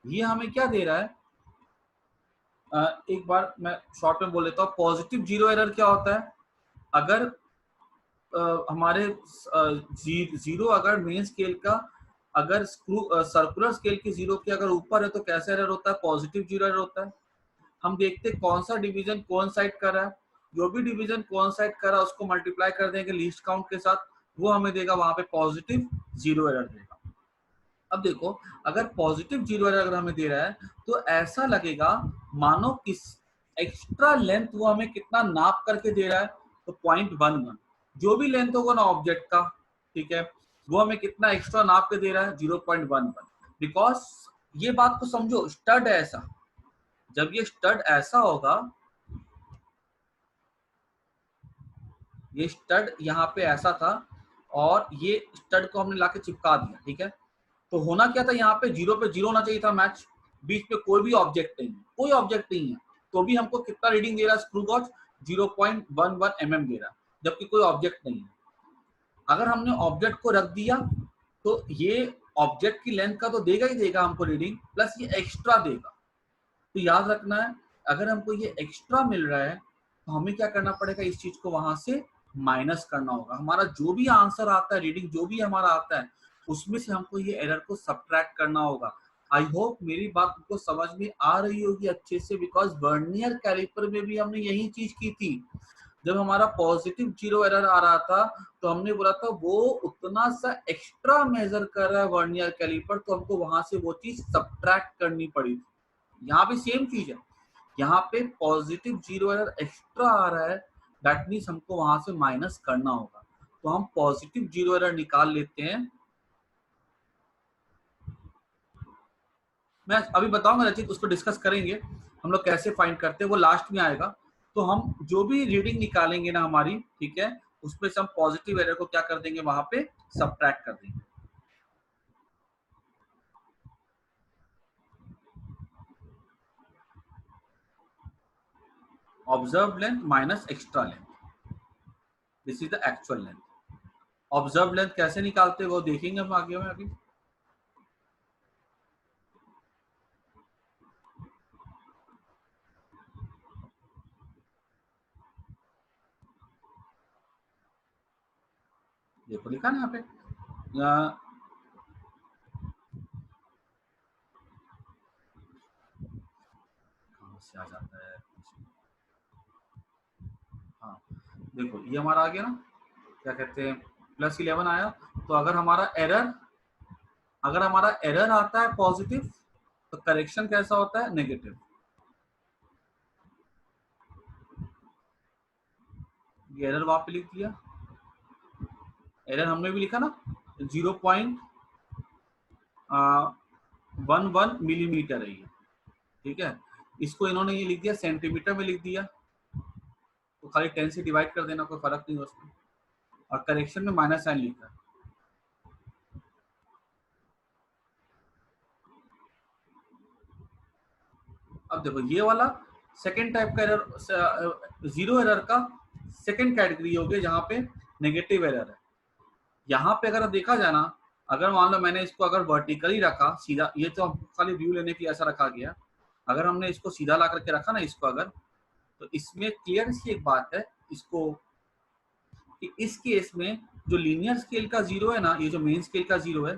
ये हमें क्या दे रहा है, एक बार मैं शॉर्ट में बोल लेता हूँ। पॉजिटिव जीरो एरर क्या होता है, अगर हमारे जीरो अगर मेन स्केल का अगर सर्कुलर स्केल की जीरो के अगर ऊपर है तो कैसा एरर होता है, पॉजिटिव जीरो एरर होता है। हम देखते हैं कौन सा डिवीजन कौन साइड कर रहा है, जो भी डिवीजन कौन साइड कर रहा है उसको मल्टीप्लाई कर देंगे लीस्ट काउंट के साथ, वो हमें देगा वहां पे पॉजिटिव जीरो एरर देगा। अब देखो, अगर पॉजिटिव जीरो एरर अगर हमें दे रहा है तो ऐसा लगेगा मानो किस एक्स्ट्रा लेंथ वो हमें कितना नाप करके दे रहा है, तो 0.11 जो भी लेंथ होगा ना ऑब्जेक्ट का, ठीक है, वो हमें कितना एक्स्ट्रा नाप के दे रहा है, 0.11। बिकॉज ये बात को समझो, स्टड है ऐसा, जब ये स्टड ऐसा होगा, ये स्टड यहाँ पे ऐसा था और ये स्टड को हमने लाके चिपका दिया, ठीक है, तो होना क्या था, यहाँ पे जीरो होना चाहिए था मैच, बीच में कोई भी ऑब्जेक्ट नहीं है, कोई ऑब्जेक्ट नहीं है, तो भी हमको कितना रीडिंग दे रहा है स्क्रू गॉज, 0.11 mm दे रहा है, जबकि कोई ऑब्जेक्ट नहीं है। अगर हमने ऑब्जेक्ट को रख दिया तो ये ऑब्जेक्ट की लेंथ का तो देगा ही देगा हमको रीडिंग, प्लस ये एक्स्ट्रा देगा। तो याद रखना है, अगर हमको ये एक्स्ट्रा मिल रहा है तो हमें क्या करना पड़ेगा, इस चीज को वहां से माइनस करना होगा। हमारा जो भी आंसर आता है, रीडिंग जो भी हमारा आता है, उसमें से हमको ये एरर को सब्ट्रैक्ट करना होगा। आई होप मेरी बात को समझ में आ रही होगी अच्छे से, बिकॉज वर्नियर कैलिपर में भी हमने यही चीज की थी। जब हमारा पॉजिटिव जीरो एरर आ रहा था तो हमने बोला था वो उतना सा एक्स्ट्रा मेजर कर रहा है वर्नियर कैलिपर, तो हमको वहां से वो चीज सब्ट्रैक्ट करनी पड़ी थी। यहाँ पे सेम चीज है, यहाँ पे पॉजिटिव जीरो एरर एक्स्ट्रा आ रहा है, दैट मीन्स हमको वहां से माइनस करना होगा। तो हम पॉजिटिव जीरो एरर निकाल लेते हैं। मैं अभी बताऊंगा रचित, उसको डिस्कस करेंगे हम लोग कैसे फाइंड करते हैं, वो लास्ट में आएगा। तो हम जो भी रीडिंग निकालेंगे ना हमारी, ठीक है, उसमें से हम पॉजिटिव एरर को क्या कर देंगे, वहां पे सब्ट्रैक्ट कर देंगे। Observe length minus extra length, this is the actual length. Observe length कैसे निकालते हैं वो देखेंगे हम आगे में अभी। देखो लिखा ना यहाँ पे, कहाँ से आ जाता है, हाँ देखो ये हमारा आ गया ना, क्या कहते हैं, +11 आया। तो अगर हमारा एरर आता है पॉजिटिव, तो करेक्शन कैसा होता है, नेगेटिव। ये एरर वहां पे लिख दिया, एरर हमने भी लिखा ना, 0.11 मिलीमीटर है ये, ठीक है, इसको इन्होंने ये लिख दिया सेंटीमीटर में लिख दिया, तो खाली 10 से डिवाइड कर देना, कोई फर्क नहीं उसमें। और करेक्शन में माइनस साइन लिखा है। अब देखो ये वाला सेकेंड टाइप का एरर, जीरो एरर का सेकेंड कैटेगरी हो गया, जहाँ पे नेगेटिव एरर है। यहाँ पे अगर देखा जाए ना, अगर मान लो मैंने इसको अगर वर्टिकली रखा सीधा, ये तो खाली व्यू लेने की ऐसा रखा गया, अगर हमने इसको सीधा ला करके रखा ना इसको अगर, तो इसमें क्लियर सी एक बात है इसको, कि इस केस में जो लीनियर स्केल का जीरो है ना, ये जो मेन स्केल का जीरो है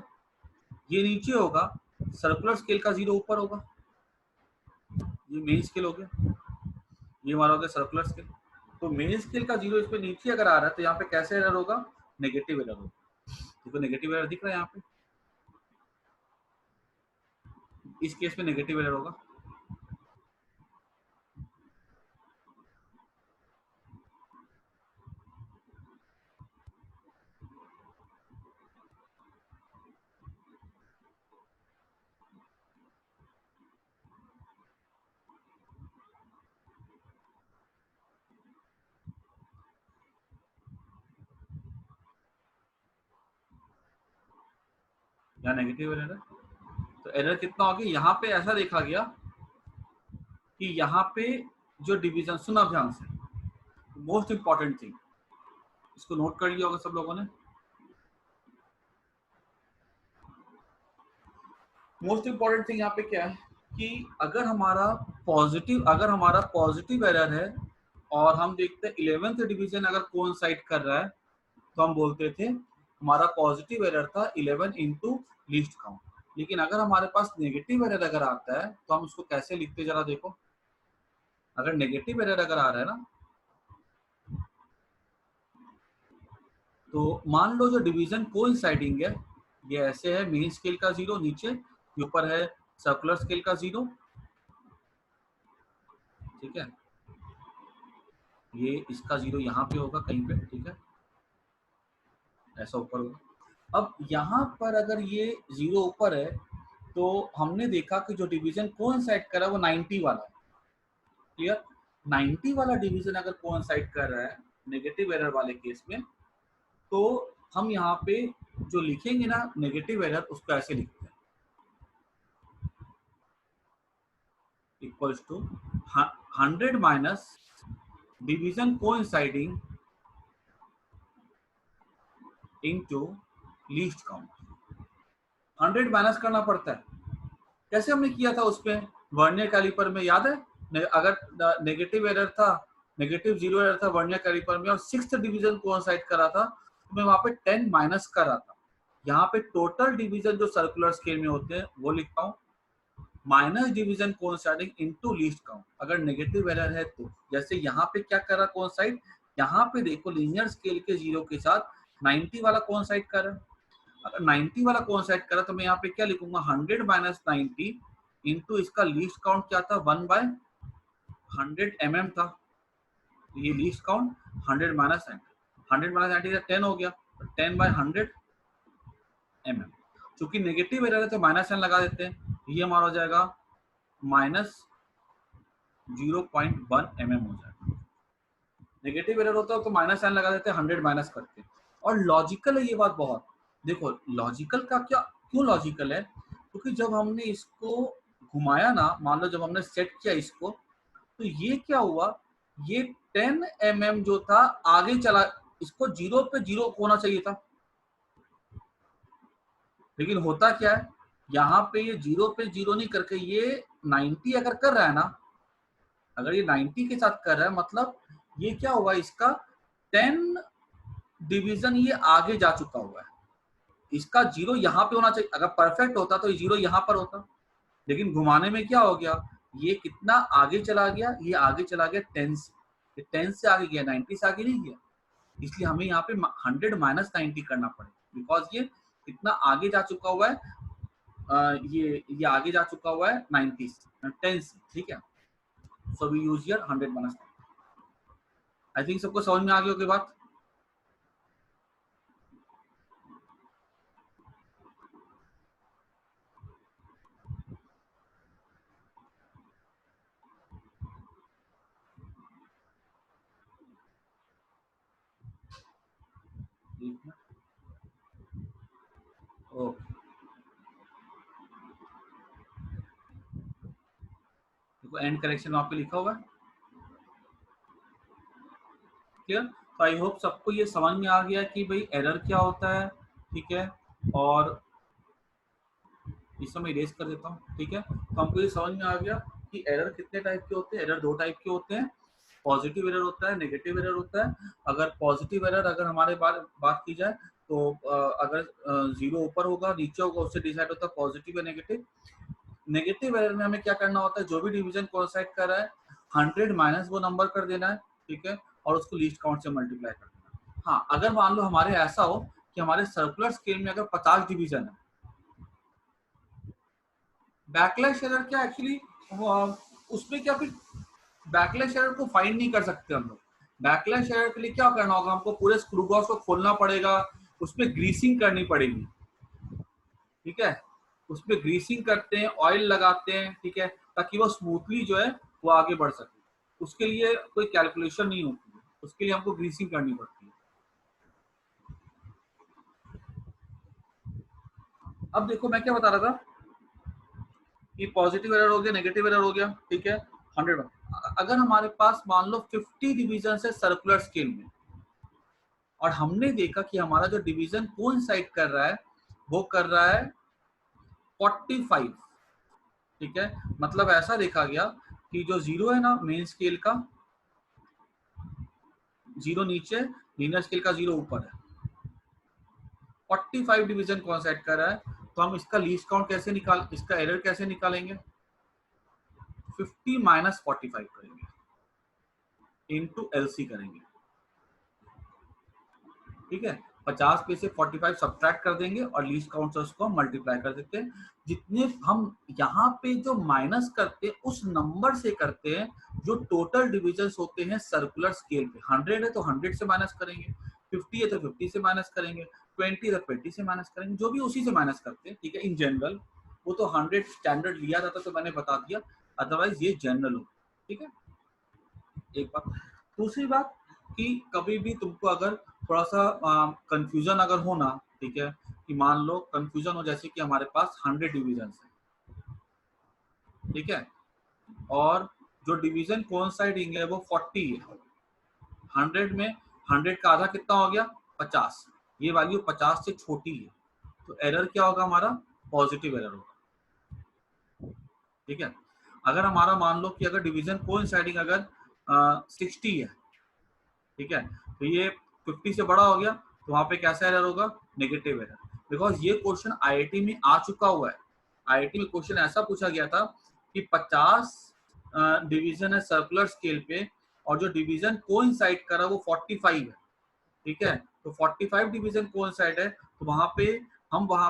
ये नीचे होगा, सर्कुलर स्केल का जीरो ऊपर होगा। ये मेन स्केल हो गया, ये हमारा हो गया सर्कुलर स्केल। तो मेन स्केल का जीरो इस पे नीचे अगर आ रहा है तो यहाँ पे कैसे एरर होगा, नेगेटिव एरर होगा। देखो नेगेटिव एरर दिख रहा है यहाँ पे, इस केस में नेगेटिव एरर होगा। यहाँ नेगेटिव एरर है, तो एरर कितना हो गया, यहाँ पे ऐसा देखा गया कि यहाँ पे जो डिवीजन, सुना ध्यान से, मोस्ट इंपॉर्टेंट थिंग, इसको नोट कर लिया होगा सब लोगों ने। मोस्ट इंपॉर्टेंट थिंग यहाँ पे क्या है कि अगर हमारा पॉजिटिव एरर है और हम देखते हैं 11th डिवीजन अगर कोइंसाइड कर रहा है तो हम बोलते थे हमारा पॉजिटिव एरर था 11 इंटू लीस्ट काउंट। लेकिन अगर हमारे पास नेगेटिव एरर अगर आता है तो हम उसको कैसे लिखते जरा देखो। अगर नेगेटिव एरर अगर आ रहा है ना, तो मान लो जो डिवीजन कोइंसाइडिंग है ये ऐसे है, मेन स्केल का 0 नीचे, ऊपर है सर्कुलर स्केल का 0, ठीक है। ये इसका 0 यहाँ पे होगा कहीं पे, ठीक है, ऐसा ऊपर होगा। अब यहाँ पर अगर ये 0 ऊपर है तो हमने देखा कि जो डिवीजन कोइंसाइड कर रहा है वो 90 वाला है। क्लियर? 90 वाला डिवीजन अगर कोइंसाइड कर रहा है नेगेटिव एरर वाले केस में, तो हम यहाँ पे जो लिखेंगे ना नेगेटिव एरर, उसको ऐसे लिखते हैं, equals to 100 minus division coinciding into least count. 100 minus करना पड़ता है। कैसे हमने किया था उसमें वर्नियर कैलिपर में, याद है? अगर नेगेटिव एरर था, नेगेटिव 0 एरर था वर्नियर कैलिपर में और 6th डिवीजन कोइंसाइड कर रहा था, तो मैं वहां पे 10 माइनस कर रहा था। यहाँ पे टोटल डिवीजन जो सर्कुलर स्केल में होते हैं वो लिखता हूँ, minus division coinciding into least count. अगर नेगेटिव एरर है तो जैसे यहाँ पे क्या कर रहा कोइंसाइड, यहाँ पे देखो लीनियर स्केल के 0 के साथ 90 वाला कोइंसाइड कर रहा है। अगर 90 वाला कोइंसाइड कर रहा तो मैं यहाँ पे क्या लिखूंगा, 100 माइनस 90 इंटू इसका लीस्ट काउंट क्या था, 1/100 mm था। तो ये लीस्ट काउंट 100 माइनस 90 का 10 हो गया, 10/100 mm। चूंकि नेगेटिव एरर है तो माइनस एन लगा देते हैं, ये हमारा हो जाएगा माइनस 0.1 mm हो जाएगा। नेगेटिव एरर होता है तो माइनस एन लगा देते हैं 100 माइनस करके। और लॉजिकल है ये बात बहुत। देखो लॉजिकल का क्या, क्यों लॉजिकल है, क्योंकि जब हमने इसको घुमाया ना, मान लो जब हमने सेट किया इसको, तो ये क्या हुआ, ये 10 mm जो था आगे चला, इसको 0 पे 0 होना चाहिए था, लेकिन होता क्या है, यहाँ पे ये 0 पे 0 नहीं करके ये 90 अगर कर रहा है ना, अगर ये 90 के साथ कर रहा है, मतलब ये क्या हुआ, इसका 10 डिवीजन ये आगे जा चुका हुआ है। इसका 0 यहाँ पे होना चाहिए, अगर परफेक्ट होता तो ये 0 यहाँ पर होता, लेकिन घुमाने में क्या हो गया, ये कितना आगे चला गया, ये आगे चला गया 10 से, ये 10 से आगे गया, 90 से आगे नहीं गया। इसलिए हमें यहाँ पे 100 माइनस 90 करना पड़ेगा, बिकॉज ये कितना आगे जा चुका हुआ है, ये आगे जा चुका हुआ है 90 से, 10 से, ठीक है। So we use here 100 minus 90। I think सबको समझ में आ गई होगी बात। ओके, देखो एंड करेक्शन वहां पे लिखा हुआ है, क्लियर। तो आई होप सबको ये समझ में आ गया कि भाई एरर क्या होता है, ठीक है। और इस समय इरेज कर देता हूँ, ठीक है। तो हमको ये समझ में आ गया कि एरर कितने टाइप के होते हैं। एरर 2 टाइप के होते हैं, पॉजिटिव एरर होता है, नेगेटिव एरर होता है। अगर पॉजिटिव एरर अगर हमारे बात की जाए तो अगर 0 ऊपर होगा नीचे होगा उससे डिसाइड होता है पॉजिटिव या नेगेटिव। नेगेटिव एरर में हमें क्या करना होता है, जो भी डिवीजन कोइंसाइड कर रहा है 100 माइनस वो नंबर कर देना है, ठीक है, और उसको लीस्ट काउंट से मल्टीप्लाई कर देना। हाँ, अगर मान लो हमारे ऐसा हो कि हमारे सर्कुलर स्केल में अगर 50 डिवीजन है, बैकलैश एरर क्या एक्चुअली, उसमें क्या, फिर बैकलैश एरर को फाइंड नहीं कर सकते हम लोग। बैकलैश एरर के लिए क्या करना होगा, हमको पूरे स्क्रू बॉक्स को खोलना पड़ेगा, उसमें ग्रीसिंग करनी पड़ेगी, ठीक है। उसमें ग्रीसिंग करते हैं, ऑयल लगाते हैं, ठीक है, ताकि वो स्मूथली जो है वो आगे बढ़ सके। उसके लिए कोई कैलकुलेशन नहीं होती है, उसके लिए हमको ग्रीसिंग करनी पड़ती है। अब देखो मैं क्या बता रहा था कि पॉजिटिव एरर हो गया, नेगेटिव एरर हो गया, ठीक है, 100। अगर हमारे पास मान लो 50 डिवीजन है सर्कुलर स्केल में, और हमने देखा कि हमारा जो डिवीजन कोइंसाइड कर रहा है वो कर रहा है 45, ठीक है। मतलब ऐसा देखा गया कि जो 0 है ना मेन स्केल का, 0 नीचे, लीनियर स्केल का 0 ऊपर है, 45 डिवीजन कौन सेट कर रहा है, तो हम इसका लीस्ट काउंट कैसे निकाल, इसका एरर कैसे निकालेंगे, 50 माइनस 45 करेंगे इनटू एलसी करेंगे, ठीक है। 50 पे से 45 सब्ट्रैक्ट कर देंगे और लीस्ट काउंट से उसको मल्टीप्लाई कर देते हैं। जितने हम यहाँ पे जो माइनस करते हैं उस नंबर से करते हैं जो टोटल डिविजन्स होते हैं सर्कुलर स्केल पे। 100 है तो 100 से माइनस करेंगे, 50 है तो 50 से माइनस करेंगे, 20 है तो 20 से माइनस करेंगे, जो भी उसी से माइनस करते हैं, ठीक है। इन जनरल वो तो 100 स्टैंडर्ड लिया जाता तो मैंने बता दिया, अदरवाइज ये जनरल हो, ठीक है। एक बात। दूसरी बात कि कभी भी तुमको अगर थोड़ा सा कंफ्यूजन अगर हो ना, ठीक है, कि मान लो कंफ्यूजन हो जैसे कि हमारे पास 100 डिविजन है, ठीक है, और जो डिवीजन कोइंसाइडिंग है वो 40 है, 100 में 100 का आधा कितना हो गया 50, ये वैल्यू 50 से छोटी है, तो एरर क्या होगा हमारा, पॉजिटिव एरर होगा, ठीक है। अगर हमारा मान लो कि अगर डिवीजन कोइंसाइडिंग अगर 60 है, ठीक है, तो ये 50 से बड़ा हो गया, तो वहां पे कैसा एरर होगा, नेगेटिव एरर। बिकॉज ये क्वेश्चन आईआईटी में आ चुका हुआ है, आईआईटी में क्वेश्चन ऐसा पूछा गया था कि 50 डिवीजन है सर्कुलर स्केल पे और जो डिवीजन कोइंसाइड कर रहा है वो 45 है, ठीक है। तो 45 डिवीजन कोइंसाइड है, तो वहां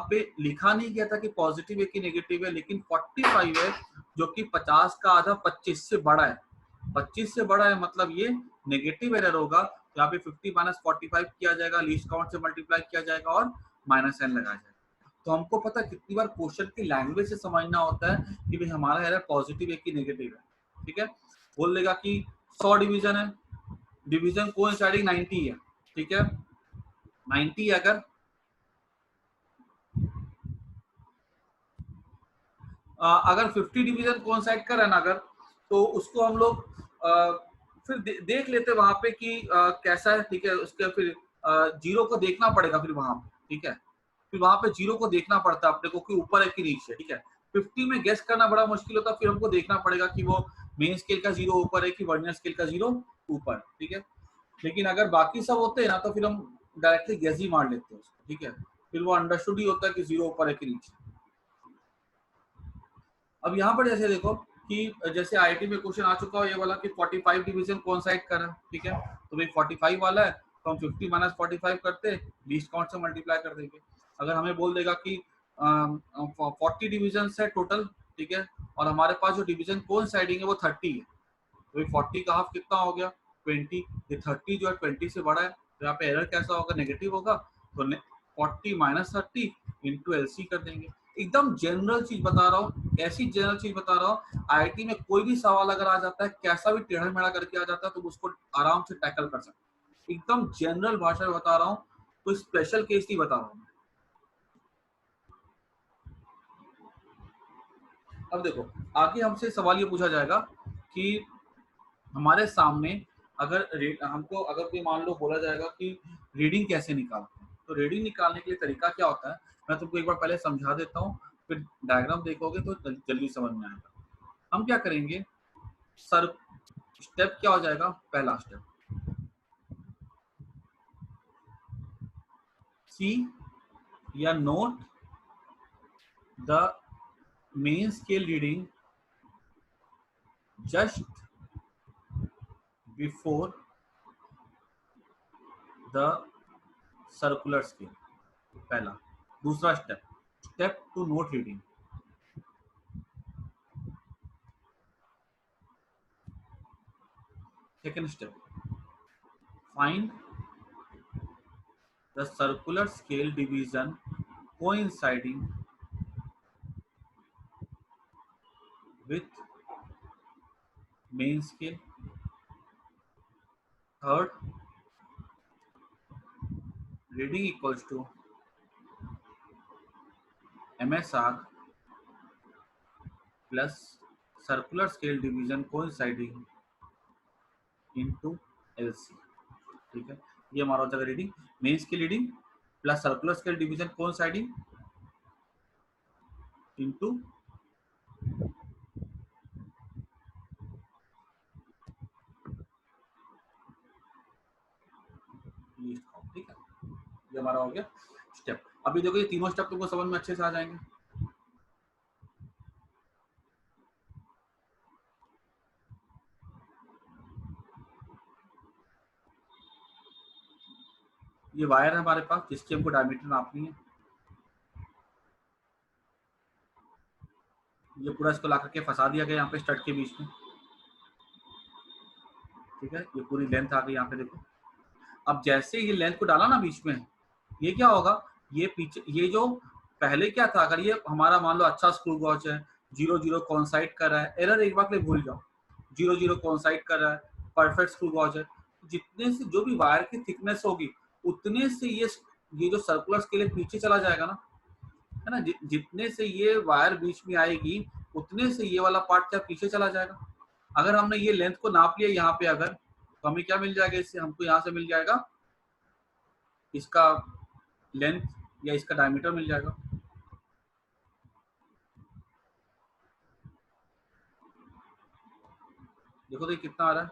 पे लिखा नहीं गया था कि पॉजिटिव है कि नेगेटिव है, लेकिन 45 है जो कि 50 का आधा 25 से बड़ा है, 25 से बड़ा है, मतलब ये नेगेटिव एरर होगा। यहाँ पे 50 माइनस 45 किया जाएगा, लीस्ट काउंट से मल्टीप्लाई किया जाएगा और माइनस एन लगाया जाएगा। तो हमको पता है कितनी बार क्वेश्चन की लैंग्वेज से समझना होता है कि भाई हमारा एरर पॉजिटिव है कि नेगेटिव है, ठीक है। बोल देगा कि 100 डिवीजन है, डिवीजन कोइंसाइडिंग 90 है, ठीक है, 90 अगर अगर 50 डिवीजन कोइंसाइड कर रहा है ना अगर, तो उसको हम लोग फिर देख लेते वहां पे कि कैसा है, ठीक है। उसके फिर जीरो को देखना पड़ेगा फिर वहां पे, ठीक है, फिर वहां पे जीरो को देखना पड़ता है अपने को कि ऊपर है कि नीचे, ठीक है। 50 में गेस करना बड़ा मुश्किल होता है, फिर हमको देखना पड़ेगा कि वो मेन स्केल का 0 ऊपर है कि वर्नियर स्केल का 0 ऊपर, ठीक है। लेकिन अगर बाकी सब होते हैं ना तो फिर हम डायरेक्टली गेस ही मार लेते हैं उसको, ठीक है, फिर वो अंडरस्टूड ही होता है कि 0 ऊपर है कि नीचे। अब यहाँ पर जैसे देखो कि जैसे आईआईटी में क्वेश्चन आ चुका हो ये वाला कि 45 डिवीजन कौन साइड कर है, ठीक है, तो भाई 45 वाला है तो हम 50 माइनस 45 करते लीस्ट काउंट से मल्टीप्लाई कर देंगे। अगर हमें बोल देगा कि 40 डिविजन है टोटल, ठीक है, और हमारे पास जो डिवीजन कौन साइडिंग है वो 30 है, तो 40 का हाफ कितना हो गया 20, ये 30 जो है 20 से बड़ा है, तो यहाँ पे एरर कैसा होगा, नेगेटिव होगा, तो 40 माइनस 30 इंटू एलसी कर देंगे। एकदम जनरल चीज बता रहा हूँ, ऐसी जनरल चीज बता रहा हूँ, आईआईटी में कोई भी सवाल अगर आ जाता है कैसा भी टेढ़ा मेढ़ा करके आ जाता है तो उसको आराम से टैकल कर सकते, एकदम जनरल भाषा में बता रहा हूँ, कोई स्पेशल केस नहीं बता रहा हूँ। अब देखो आगे हमसे सवाल ये पूछा जाएगा कि हमारे सामने अगर हमको अगर कोई मान लो बोला जाएगा कि रीडिंग कैसे निकालते हैं, तो रीडिंग निकालने के लिए तरीका क्या होता है, मैं तुमको एक बार पहले समझा देता हूँ, फिर डायग्राम देखोगे तो जल्दी समझ में आएगा। हम क्या करेंगे, सर स्टेप क्या हो जाएगा, पहला स्टेप सी या note the main scale reading just before the circular scale, पहला। दूसरा step, step two note reading. Second step, find the circular scale division coinciding with main scale. Third, reading equals to MSR plus circular scale division coinciding into LC, ठीक है। ये हमारा हो जाएगा reading, main scale reading plus circular scale division coinciding, into least count. ठीक है, ये हमारा हो गया स्टेप। अभी देखो ये तीनों स्टेप तुमको समझ में अच्छे से आ जाएंगे। ये वायर है हमारे पास जिसकी हमको डायमीटर नापनी है। ये पूरा इसको ला करके फंसा दिया गया यहाँ पे स्टड के बीच में। ठीक है, ये पूरी लेंथ आ गई यहाँ पे देखो। अब जैसे ये लेंथ को डाला ना बीच में, ये क्या होगा, ये पीछे ये जो पहले क्या था, अगर ये हमारा मान लो अच्छा स्क्रू गॉज है, 0 0 कॉन्साइड कर रहा है, एरर एक बार के लिए भूल जाओ, 0 0 कॉन्साइड कर रहा है, परफेक्ट स्क्रू गॉज है, जितने से जो भी वायर की थिकनेस होगी उतने से ये जो सर्कुलर स्केल पीछे चला जाएगा ना, है ना, जितने से ये वायर बीच में आएगी उतने से ये वाला पार्ट क्या पीछे चला जाएगा। अगर हमने ये लेंथ को नाप लिया यहाँ पे अगर, तो हमें क्या मिल जाएगा, इससे हमको यहाँ से मिल जाएगा इसका लेंथ या इसका डायमीटर मिल जाएगा। देखो तो ये कितना आ रहा है,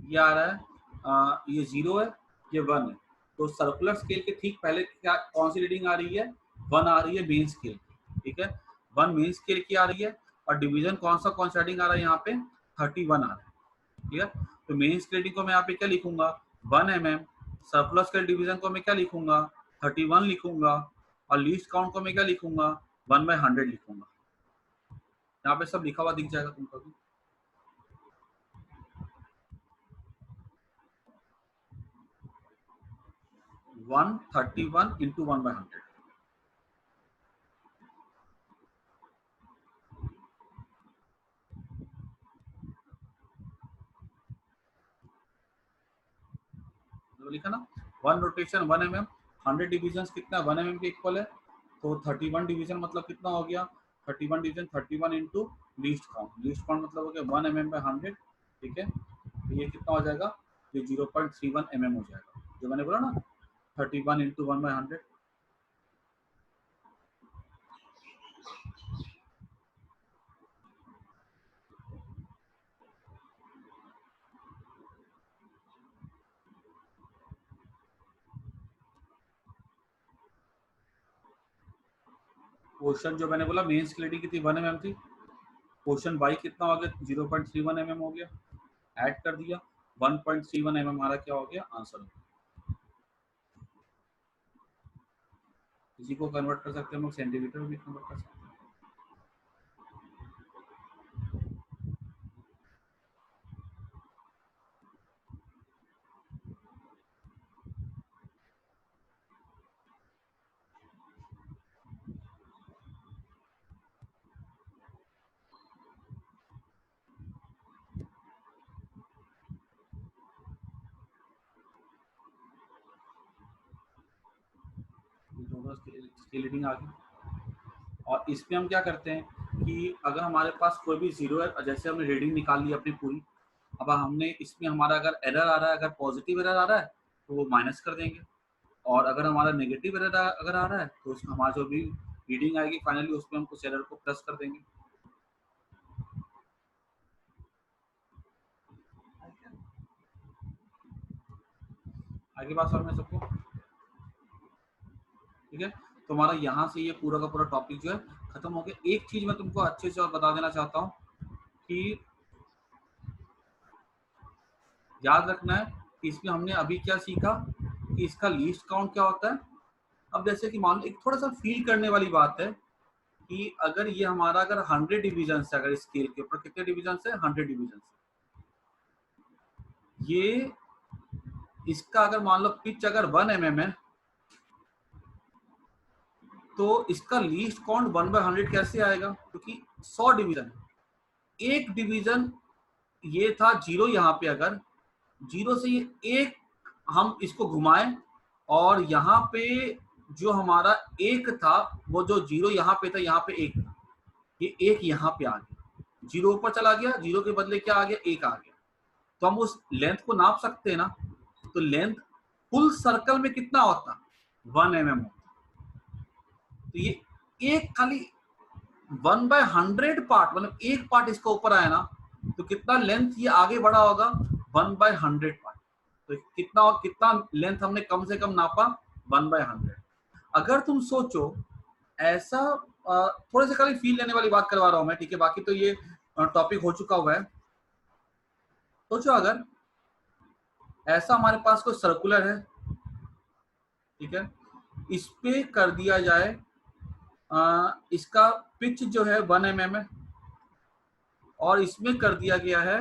ये आ रहा है ये 0 है, ये 1 है। तो सर्कुलर स्केल के ठीक पहले क्या कौन सी रीडिंग आ रही है, 1 आ रही है मेन स्केल। ठीक है, 1 मेन स्केल की आ रही है, और डिवीजन कौन सा रीडिंग आ रहा है यहाँ पे 31 आ रहा है। ठीक है, तो मेन स्केल रीडिंग को मैं यहाँ पे क्या लिखूंगा 1 mm, सर्कुलर स्केल डिवीजन को मैं क्या लिखूंगा 31 लिखूंगा, और लीस्ट काउंट को मैं क्या लिखूंगा 1/100 लिखूंगा। यहाँ पे सब लिखा हुआ दिख जाएगा तुमको भी। 131 इंटू 1/100। लिखा ना, 1 रोटेशन 1 mm, 100 डिविजन कितना 1 mm के इक्वल है, तो 31 डिवीजन मतलब कितना हो गया 31 डिवीजन 31 इंटू लीस्ट काउंट मतलब हो गया 1 mm/100। ठीक है, तो ये कितना हो जाएगा, ये 0.31 mm हो जाएगा, जो मैंने बोला ना 31 इंटू 1/100। क्वेश्चन जो मैंने बोला मेन स्केलिटी कितनी 1 mm थी, क्वेश्चन बाई कितना हो गया 0.31 mm हो गया, ऐड कर दिया 1.31 mm हमारा क्या हो गया आंसर। इसी को कन्वर्ट कर सकते हैं हम लोग सेंटीमीटर में भी कन्वर्ट कर सकते हैं। स्केलेटिंग आ गई। और इसमें हम क्या करते हैं कि अगर हमारे पास कोई भी जीरो है, जैसे हमने रीडिंग निकाल ली अपनी पूरी, अब हमने इसमें हमारा अगर एरर आ रहा है, अगर पॉजिटिव एरर आ रहा है तो वो माइनस कर देंगे, और अगर हमारा नेगेटिव एरर अगर आ रहा है तो उसमें हमारा जो भी रीडिंग आएगी फाइनली उसमें हम उस एरर को प्लस कर देंगे। आगे बात समझ में सबको, ठीक है। तो हमारा यहाँ से ये पूरा का पूरा टॉपिक जो है खत्म हो गया। एक चीज मैं तुमको अच्छे से और बता देना चाहता हूँ कि याद रखना है कि इसमें हमने अभी क्या सीखा कि इसका लीस्ट काउंट क्या होता है। अब जैसे कि मान लो एक थोड़ा सा फील करने वाली बात है कि अगर ये हमारा अगर 100 डिवीजन है, अगर स्केल के ऊपर कितने डिवीजन है 100 डिवीजन, ये इसका अगर मान लो पिच अगर 1 mm है तो इसका लीस्ट काउंट 1/100 कैसे आएगा, क्योंकि 100 डिवीजन है। एक डिवीजन ये था 0 यहाँ पे, अगर 0 से ये एक हम इसको घुमाएं और यहाँ पे जो हमारा एक था वो जो 0 यहाँ पे था, यहाँ पे एक था, ये एक यहाँ पे आ गया, 0 ऊपर चला गया, 0 के बदले क्या आ गया एक आ गया। तो हम उस लेंथ को नाप सकते हैं ना, तो लेंथ फुल सर्कल में कितना होता 1 mm होता। तो ये एक खाली 1/100 पार्ट, मतलब एक पार्ट इसका ऊपर आया ना, तो कितना लेंथ ये आगे बढ़ा होगा, 1/100 पार्ट। तो कितना लेंथ हमने कम से कम नापा, 1/100। अगर तुम सोचो ऐसा, थोड़े से खाली फील लेने वाली बात करवा रहा हूं मैं, ठीक है, बाकी तो ये टॉपिक हो चुका हुआ है। सोचो अगर ऐसा हमारे पास कोई सर्कुलर है, ठीक है, इस पे कर दिया जाए इसका पिच जो है 1 mm है, और इसमें कर दिया गया है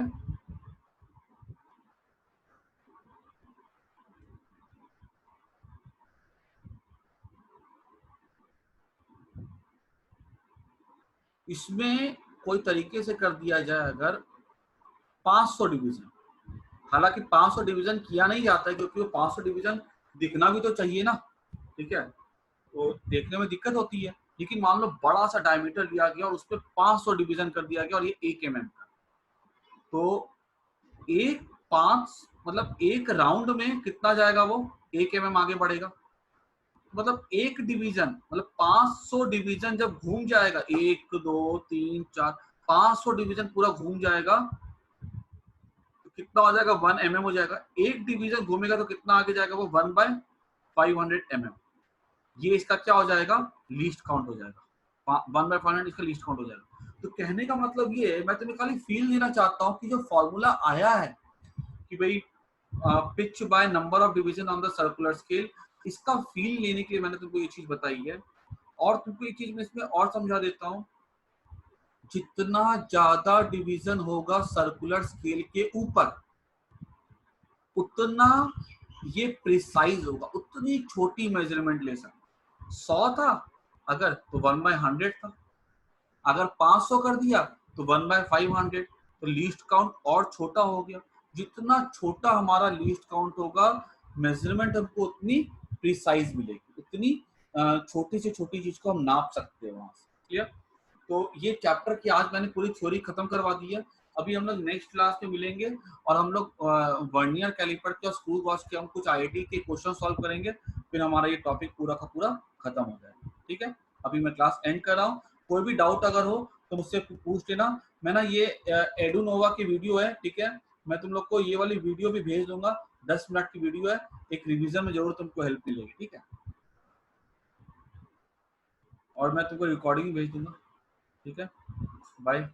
इसमें कोई तरीके से कर दिया जाए अगर 500 डिवीजन, हालांकि 500 डिवीजन किया नहीं जाता है क्योंकि वो 500 डिवीजन दिखना भी तो चाहिए ना, ठीक है, तो देखने में दिक्कत होती है। लेकिन मान लो बड़ा सा डायमीटर लिया गया और उस पर 500 डिवीजन कर दिया गया और ये 1 mm का, तो एक 5 मतलब एक राउंड में कितना जाएगा, वो 1 mm आगे बढ़ेगा। मतलब एक डिवीजन, मतलब 500 डिवीजन जब घूम जाएगा, 1 2 3 4 500 डिवीजन पूरा घूम जाएगा, तो कितना हो जाएगा, 1 mm हो जाएगा। एक डिवीजन घूमेगा तो कितना आगे जाएगा, वो 1/500 mm। ये इसका क्या हो जाएगा, लीस्ट काउंट हो जाएगा, 1/500 इसका लीस्ट काउंट हो जाएगा। तो कहने का मतलब ये है, मैं तुम्हें खाली फील देना चाहता हूँ कि जो फॉर्मूला आया है कि भाई pitch by number of division on the circular scale, इसका फील लेने के लिए मैंने तुमको ये चीज बताई है। और तुमको ये चीज मैं इसमें और समझा देता हूँ, जितना ज्यादा डिवीजन होगा सर्कुलर स्केल के ऊपर, उतना ये प्रिसाइज होगा, उतनी छोटी मेजरमेंट ले सकते। 100 था अगर तो 1/100 था, अगर 500 कर दिया तो 1/500, तो लीस्ट काउंट और छोटा हो गया। जितना छोटा हमारा लीस्ट काउंट होगा, मेजरमेंट हमको उतनी प्रिसाइज मिलेगी, उतनी छोटी से छोटी चीज को हम नाप सकते हैं वहां से। क्लियर? तो ये चैप्टर की आज मैंने पूरी थ्योरी खत्म करवा दी है। अभी हम लोग नेक्स्ट क्लास में मिलेंगे और हम लोग वर्नियर कैलिपर के और स्क्रू गॉज के हम कुछ आईआईटी के क्वेश्चन सॉल्व करेंगे, फिर हमारा ये टॉपिक पूरा का पूरा खत्म हो जाएगा। ठीक है, अभी मैं क्लास एंड कर रहा हूँ। कोई भी डाउट अगर हो तो मुझसे पूछ लेना। मैं ना ये एडुनोवा की वीडियो है, ठीक है, मैं तुम लोग को ये वाली वीडियो भी भेज दूंगा, 10 मिनट की वीडियो है, एक रिवीजन में जरूर तुमको हेल्प मिलेगी। ठीक है, और मैं तुमको रिकॉर्डिंग भेज दूंगा। ठीक है, बाय।